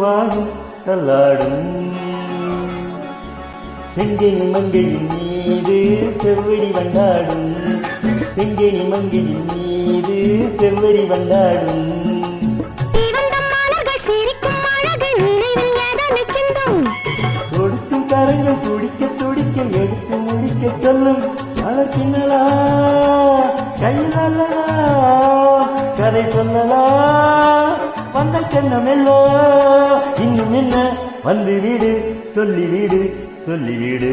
பூவாடும் தள்ளாடும் செங்கனி மங்கையின் மீது செவ்வரி வண்டாடும் செங்கனி மங்கையின் மீது செவ்வரி வண்டாடும் கொடுக்கும் கரங்கள் துடிக்க துடிக்க எடுத்து முடிக்க சொல்லும் அழகினலா கையில் அல்லதா கதை சொல்லலா வந்த கண்ணமெல்லோ இன்னும் என்ன வந்து வீடு சொல்லிவிடு சொல்லிவிடு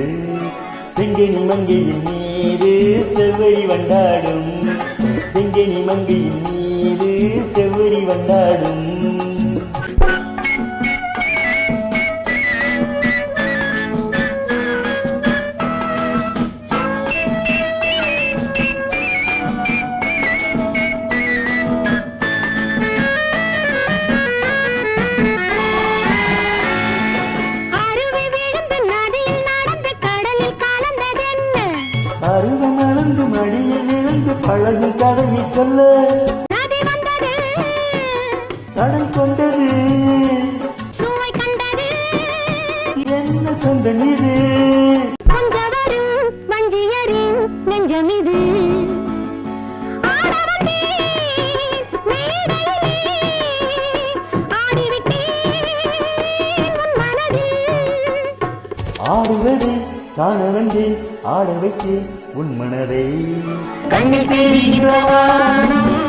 செங்கனி மங்கையின் மீது செவ்வரி வண்டாடும் செங்கனி மங்கையின் மீது செவ்வரி வண்டாடும் அருவம் அளந்து மடியில் விழுந்து பழகும் கதையை சொல்ல கடல் கொண்டது என்ன சொந்த நீது நெஞ்சமிது ஆடுவதை காண வந்தேன் ஆட வைத்தேன் உன் மனதை கண்ணில் தெரிகின்றவா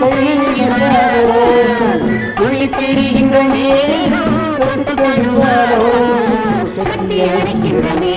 கையில் துள்ளி தெரிகின்ற கட்டிய அணைக்கிறதே